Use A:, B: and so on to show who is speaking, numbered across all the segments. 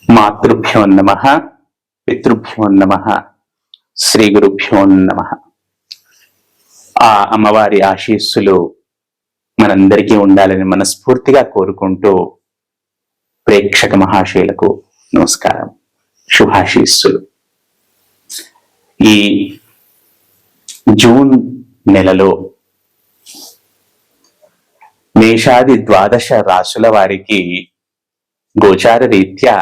A: మాతృభ్యో నమః, పితృభ్యో నమః, శ్రీ గురుభ్యో నమః. ఆ అమ్మవారి ఆశీస్సులు మనందరికీ ఉండాలని మనస్ఫూర్తిగా కోరుకుంటూ ప్రేక్షక మహాశయులకు నమస్కారం, శుభాశీస్సులు. ఈ జూన్ నెలలో మేషాది 12 రాశుల వారికి గోచార రీత్యా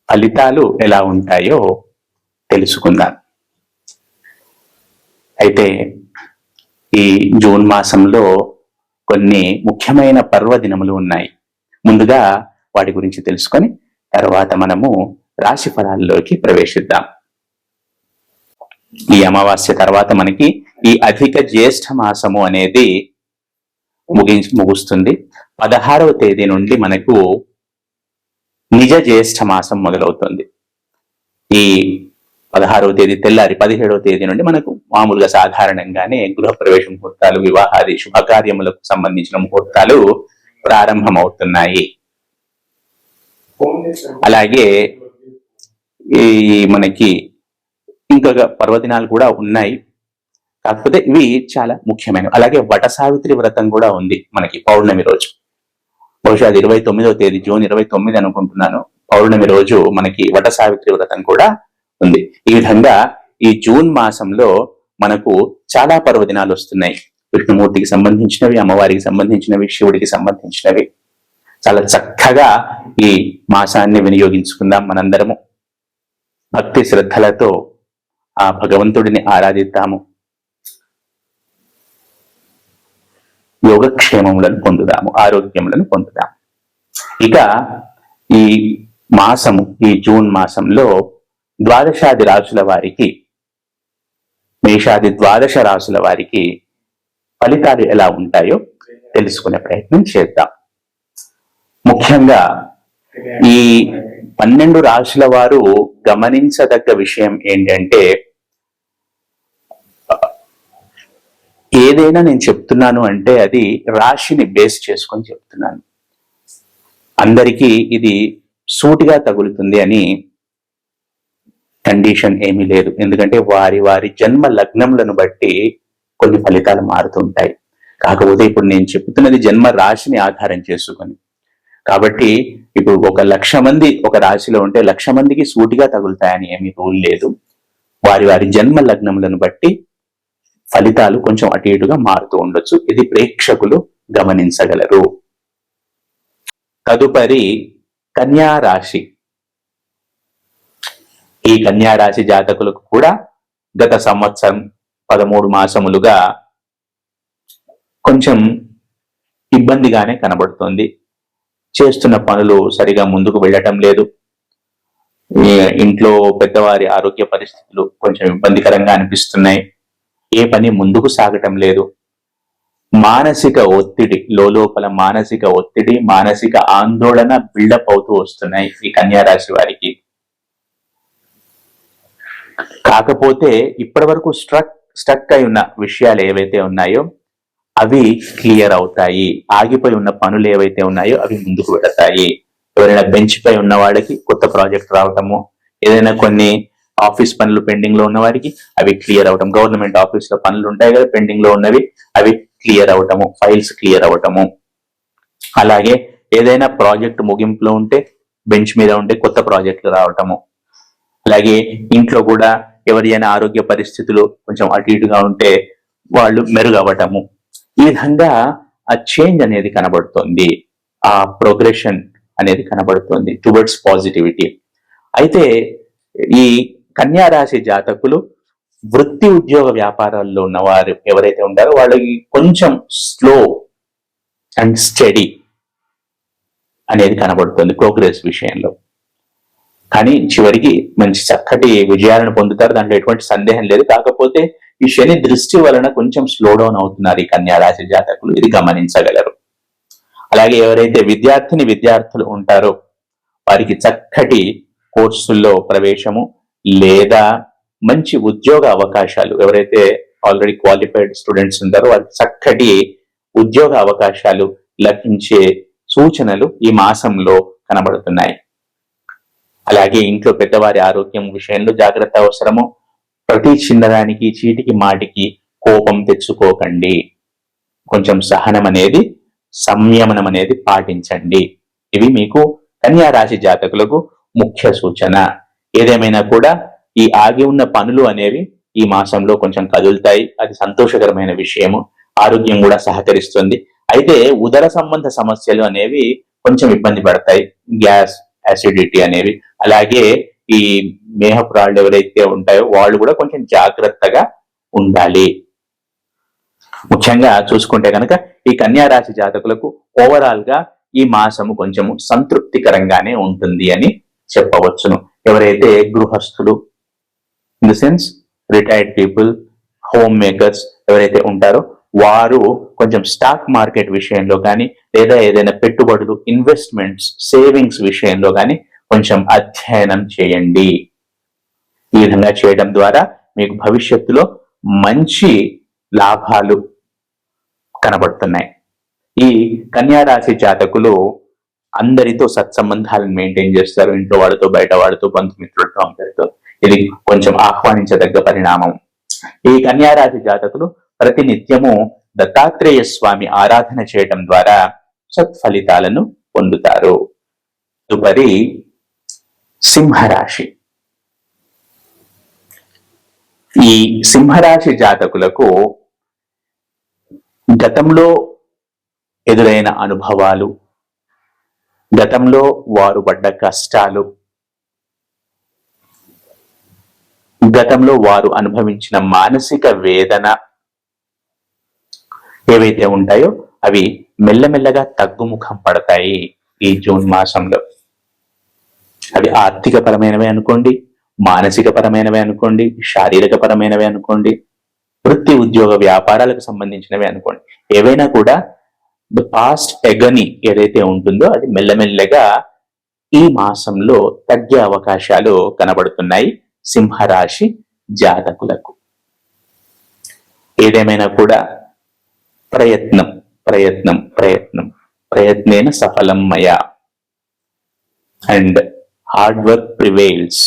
A: ఫలితాలు ఎలా ఉంటాయో తెలుసుకుందాం. అయితే ఈ జూన్ మాసంలో కొన్ని ముఖ్యమైన పర్వదినములు ఉన్నాయి. ముందుగా వాటి గురించి తెలుసుకొని తర్వాత మనము రాశి ఫలాల్లోకి ప్రవేశిద్దాం. ఈ అమావాస్య తర్వాత మనకి ఈ అధిక జ్యేష్ఠ మాసము అనేది ముగుస్తుంది. 16వ తేదీ నుండి మనకు నిజ జ్యేష్ఠ మాసం మొదలవుతుంది. ఈ 16వ తేదీ తెల్లారి 17వ తేదీ నుండి మనకు మామూలుగా సాధారణంగానే గృహప్రవేశ ముహూర్తాలు, వివాహాది శుభకార్యములకు సంబంధించిన ముహూర్తాలు ప్రారంభమవుతున్నాయి. అలాగే ఈ మనకి ఇంకొక పర్వదినాలు కూడా ఉన్నాయి, కాకపోతే ఇవి చాలా ముఖ్యమైనవి. అలాగే వట సావిత్రి వ్రతం కూడా ఉంది మనకి పౌర్ణమి రోజు. బహుశా అది 29వ తేదీ, జూన్ 29 అనుకుంటున్నాను. పౌర్ణమి రోజు మనకి వట సావిత్రి వ్రతం కూడా ఉంది. ఈ విధంగా ఈ జూన్ మాసంలో మనకు చాలా పర్వదినాలు వస్తున్నాయి. విష్ణుమూర్తికి సంబంధించినవి, అమ్మవారికి సంబంధించినవి, శివుడికి సంబంధించినవి. చాలా చక్కగా ఈ మాసాన్ని వినియోగించుకుందాం. మనందరము భక్తి శ్రద్ధలతో ఆ భగవంతుడిని ఆరాధిద్దాము, యోగక్షేమములను పొందుదాము, ఆరోగ్యములను పొందుదాము. ఇక ఈ మాసము, ఈ జూన్ మాసంలో ద్వాదశాది రాశుల వారికి, మేషాది 12 రాశుల వారికి ఫలితాలు ఎలా ఉంటాయో తెలుసుకునే ప్రయత్నం చేద్దాం. ముఖ్యంగా ఈ 12 రాశుల వారు గమనించదగ్గ విషయం ఏంటంటే, ఏదైనా నేను చెప్తున్నాను అంటే అది రాశిని బేస్ చేసుకొని చెప్తున్నాను. అందరికీ ఇది సూటిగా తగులుతుంది అని కండిషన్ ఏమీ లేదు. ఎందుకంటే వారి వారి జన్మ లగ్నములను బట్టి కొన్ని ఫలితాలు మారుతుంటాయి. కాకపోతే ఇప్పుడు నేను చెప్తున్నది జన్మ రాశిని ఆధారం చేసుకొని, కాబట్టి ఇప్పుడు 1,00,000 మంది ఒక రాశిలో ఉంటే 1,00,000 మందికి సూటిగా తగులుతాయని ఏమీ రూల్ లేదు. వారి వారి జన్మ లగ్నములను బట్టి ఫలితాలు కొంచెం అటు ఇటుగా మారుతూ ఉండొచ్చు. ఇది ప్రేక్షకులు గమనించగలరు. తదుపరి కన్యా రాశి. ఈ కన్యా రాశి జాతకులకు కూడా గత సంవత్సరం 13 మాసములుగా కొంచెం ఇబ్బందిగానే కనబడుతోంది. చేస్తున్న పనులు సరిగా ముందుకు వెళ్ళటం లేదు. ఇంట్లో పెద్దవారి ఆరోగ్య పరిస్థితులు కొంచెం ఇబ్బందికరంగా అనిపిస్తున్నాయి. ఏ పని ముందుకు సాగటం లేదు. మానసిక ఒత్తిడి, లోపల మానసిక ఒత్తిడి, మానసిక ఆందోళన బిల్డప్ అవుతూ వస్తున్నాయి ఈ కన్యా రాశి వారికి. కాకపోతే ఇప్పటి వరకు స్ట్రక్ అయి ఉన్న విషయాలు ఏవైతే ఉన్నాయో అవి క్లియర్ అవుతాయి. ఆగిపోయి ఉన్న పనులు ఏవైతే ఉన్నాయో అవి ముందుకు వెళతాయి. ఎవరైనా బెంచ్ పై ఉన్న వాళ్ళకి కొత్త ప్రాజెక్ట్ రావటము, ఏదైనా కొన్ని ఆఫీస్ పనులు పెండింగ్ లో ఉన్న వారికి అవి క్లియర్ అవటం, గవర్నమెంట్ ఆఫీస్ లో పనులు ఉంటాయి కదా పెండింగ్ లో ఉన్నవి, అవి క్లియర్ అవటము, ఫైల్స్ క్లియర్ అవటము. అలాగే ఏదైనా ప్రాజెక్ట్ ముగింపులో ఉంటే, బెంచ్ మీద ఉంటే కొత్త ప్రాజెక్టులు రావటము. అలాగే ఇంట్లో కూడా ఎవరైనా ఆరోగ్య పరిస్థితులు కొంచెం అటు ఇటుగా ఉంటే వాళ్ళు మెరుగవటము. ఈ విధంగా ఆ చేంజ్ అనేది కనబడుతుంది, ఆ ప్రోగ్రెషన్ అనేది కనబడుతుంది టువర్డ్స్ పాజిటివిటీ. అయితే ఈ కన్యా రాశి జాతకులు వృత్తి ఉద్యోగ వ్యాపారాల్లో ఉన్నవారు ఎవరైతే ఉంటారో వాళ్ళకి కొంచెం స్లో అండ్ స్టడీ అనేది కనబడుతుంది ప్రోగ్రెస్ విషయంలో. కానీ చివరికి మంచి చక్కటి విజయాలను పొందుతారు, దాంట్లో ఎటువంటి సందేహం లేదు. కాకపోతే ఈ శని దృష్టి వలన కొంచెం స్లో డౌన్ అవుతున్నారు ఈ కన్యా రాశి జాతకులు, ఇది గమనించగలరు. అలాగే ఎవరైతే విద్యార్థులు ఉంటారో వారికి చక్కటి కోర్సుల్లో ప్రవేశము లేదా మంచి ఉద్యోగ అవకాశాలు, ఎవరైతే ఆల్రెడీ క్వాలిఫైడ్ స్టూడెంట్స్ ఉంటారో వారికి చక్కటి ఉద్యోగ అవకాశాలు లభించే సూచనలు ఈ మాసంలో కనబడుతున్నాయి. అలాగే ఇంట్లో పెద్దవారి ఆరోగ్యం విషయంలో జాగ్రత్త అవసరము. ప్రతి చిన్నదానికి చీటికి మాటికి కోపం తెచ్చుకోకండి. కొంచెం సహనం అనేది, సంయమనం అనేది పాటించండి. ఇవి మీకు కన్యా రాశి జాతకులకు ముఖ్య సూచన. ఏదేమైనా కూడా ఈ ఆగి ఉన్న పనులు అనేవి ఈ మాసంలో కొంచెం కదులుతాయి. అది సంతోషకరమైన విషయము. ఆరోగ్యం కూడా సహకరిస్తుంది. అయితే ఉదర సంబంధ సమస్యలు అనేవి కొంచెం ఇబ్బంది పడతాయి. గ్యాస్, యాసిడిటీ అనేవి. అలాగే ఈ మేహపు రాళ్ళు ఎవరైతే ఉంటాయో వాళ్ళు కూడా కొంచెం జాగ్రత్తగా ఉండాలి. ముఖ్యంగా చూసుకుంటే కనుక ఈ కన్యా రాశి జాతకులకు ఓవరాల్ గా ఈ మాసము కొంచెము సంతృప్తికరంగానే ఉంటుంది అని చెప్పవచ్చును. ఎవరైతే గృహస్థులు, in the sense retired people, home makers ఎవరైతే ఉంటారో వారు కొంచెం స్టాక్ మార్కెట్ విషయంలో కానీ లేదా ఏదైనా పెట్టుబడులు, ఇన్వెస్ట్మెంట్స్, సేవింగ్స్ విషయంలో కానీ కొంచెం అధ్యయనం చేయండి. ఈ విధంగా చేయడం ద్వారా మీకు భవిష్యత్తులో మంచి లాభాలు కనబడుతున్నాయి. ఈ కన్యా రాశి జాతకులు అందరితో సత్సంబంధాలను మెయింటైన్ చేస్తారు. ఇంట్లో వాడితో, బయట వాడితో, బంధుమిత్రులతో, అందరితో. ఇది కొంచెం ఆహ్వానించదగ్గ పరిణామం. ఈ కన్యా రాశి జాతకులు ప్రతినిత్యము దత్తాత్రేయ స్వామి ఆరాధన చేయడం ద్వారా సత్ఫలితాలను పొందుతారు. తదుపరి సింహరాశి. ఈ సింహరాశి జాతకులకు గతంలో ఎదురైన అనుభవాలు, గతంలో వారు పడ్డ కష్టాలు, గతంలో వారు అనుభవించిన మానసిక వేదన ఏవైతే ఉంటాయో అవి మెల్లమెల్లగా తగ్గుముఖం పడతాయి ఈ జూన్ మాసంలో. అవి ఆర్థిక పరమైనవే అనుకోండి, మానసిక పరమైనవే అనుకోండి, శారీరక పరమైనవే అనుకోండి, వృత్తి ఉద్యోగ వ్యాపారాలకు సంబంధించినవి అనుకోండి. ఏవైనా కూడా ద పాస్ట్ ఎగని ఏదైతే ఉంటుందో అది మెల్లమెల్లగా ఈ మాసంలో తగ్గే అవకాశాలు కనబడుతున్నాయి సింహరాశి జాతకులకు. ఏదేమైనా కూడా ప్రయత్నం ప్రయత్నం ప్రయత్నం ప్రయత్నేన సఫలం మయా and hard work prevails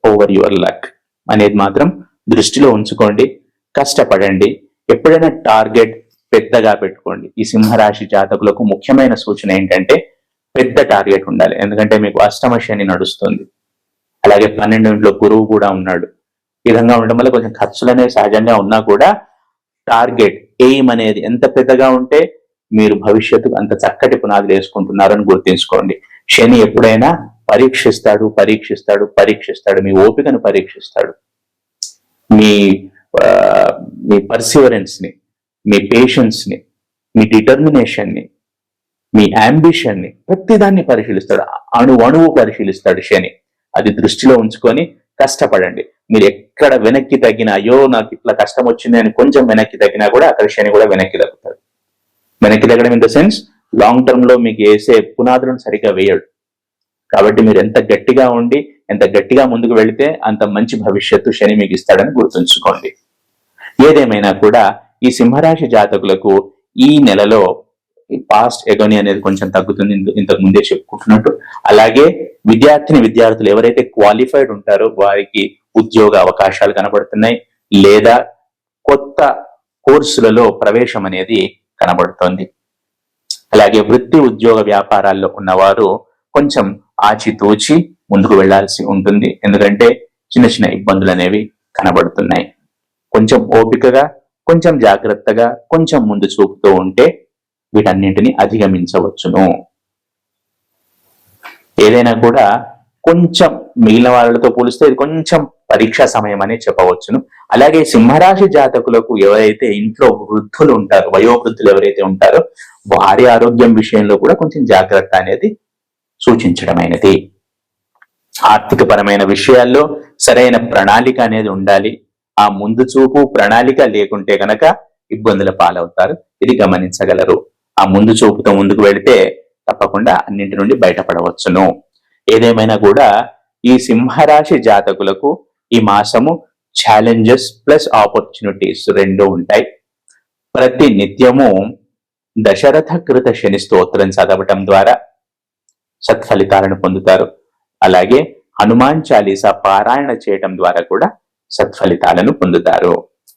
A: over your luck అనేది మాత్రం దృష్టిలో ఉంచుకోండి. కష్టపడండి. ఎప్పుడైనా టార్గెట్ పెద్దగా పెట్టుకోండి. ఈ సింహరాశి జాతకులకు ముఖ్యమైన సూచన ఏంటంటే పెద్ద టార్గెట్ ఉండాలి. ఎందుకంటే మీకు అష్టమ శని నడుస్తుంది, అలాగే 12 గురువు కూడా ఉన్నాడు. ఈ విధంగా ఉండడం వల్ల కొంచెం ఖర్చులు అనేవి సహజంగా ఉన్నా కూడా టార్గెట్, ఎయిమ్ అనేది ఎంత పెద్దగా ఉంటే మీరు భవిష్యత్తుకు అంత చక్కటి పునాదులు వేసుకుంటున్నారని గుర్తుంచుకోండి. శని ఎప్పుడైనా పరీక్షిస్తాడు పరీక్షిస్తాడు పరీక్షిస్తాడు. మీ ఓపికను పరీక్షిస్తాడు, మీ పర్సివరెన్స్ ని, మీ పేషెన్స్ ని, మీ డిటర్మినేషన్ ని, మీ అంబిషన్ ని, ప్రతిదాన్ని పరిశీలిస్తాడు. అణువు పరిశీలిస్తాడు శని. అది దృష్టిలో ఉంచుకొని కష్టపడండి. మీరు ఎక్కడ వెనక్కి తగ్గినా, అయ్యో నాకు ఇట్లా కష్టం వచ్చింది అని కొంచెం వెనక్కి తగ్గినా కూడా అక్కడ శని కూడా వెనక్కి తగ్గుతాడు. వెనక్కి తగ్గడం in the sense long term లో మీకు వేసే పునాదులను సరిగ్గా వేయడు. కాబట్టి మీరు ఎంత గట్టిగా ఉండి ఎంత గట్టిగా ముందుకు వెళితే అంత మంచి భవిష్యత్తు శని మీకు ఇస్తాడని గుర్తుంచుకోండి. ఏదేమైనా కూడా ఈ సింహరాశి జాతకులకు ఈ నెలలో పాస్ట్ ఎగోని అనేది కొంచెం తగ్గుతుంది, ఇంతకు ముందే చెప్పుకుంటున్నట్టు. అలాగే విద్యార్థులు ఎవరైతే క్వాలిఫైడ్ ఉంటారో వారికి ఉద్యోగ అవకాశాలు కనబడుతున్నాయి, లేదా కొత్త కోర్సులలో ప్రవేశం అనేది కనబడుతోంది. అలాగే వృత్తి ఉద్యోగ వ్యాపారాల్లో ఉన్నవారు కొంచెం ఆచితూచి ముందుకు వెళ్లాల్సి ఉంటుంది. ఎందుకంటే చిన్న చిన్న ఇబ్బందులు అనేవి కనబడుతున్నాయి. కొంచెం ఓపికగా, కొంచెం జాగ్రత్తగా, కొంచెం ముందు చూపుతూ ఉంటే వీటన్నింటినీ అధిగమించవచ్చును. ఏదైనా కూడా కొంచెం మిగిలిన వాళ్ళతో పోలిస్తే ఇది కొంచెం పరీక్షా సమయం అనే చెప్పవచ్చును. అలాగే సింహరాశి జాతకులకు ఎవరైతే ఇంట్లో వృద్ధులు ఉంటారో, వయోవృద్ధులు ఎవరైతే ఉంటారో వారి ఆరోగ్యం విషయంలో కూడా కొంచెం జాగ్రత్త అనేది సూచించడమైనది. ఆర్థిక పరమైన విషయాల్లో సరైన ప్రణాళిక అనేది ఉండాలి. ఆ ముందు చూపు ప్రణాళిక లేకుంటే గనక ఇబ్బందుల పాలవుతారు. ఇది గమనించగలరు. ఆ ముందు చూపుతో ముందుకు వెళితే తప్పకుండా అన్నింటి నుండి బయటపడవచ్చును. ఏదేమైనా కూడా ఈ సింహరాశి జాతకులకు ఈ మాసము ఛాలెంజెస్ ప్లస్ ఆపర్చునిటీస్ రెండు ఉంటాయి. ప్రతి నిత్యము దశరథ కృత శని స్తోత్రం చదవటం ద్వారా సత్ఫలితాలను పొందుతారు. అలాగే హనుమాన్ చాలీసా పారాయణ చేయటం ద్వారా కూడా సత్ఫలితాలను పొందుతారు.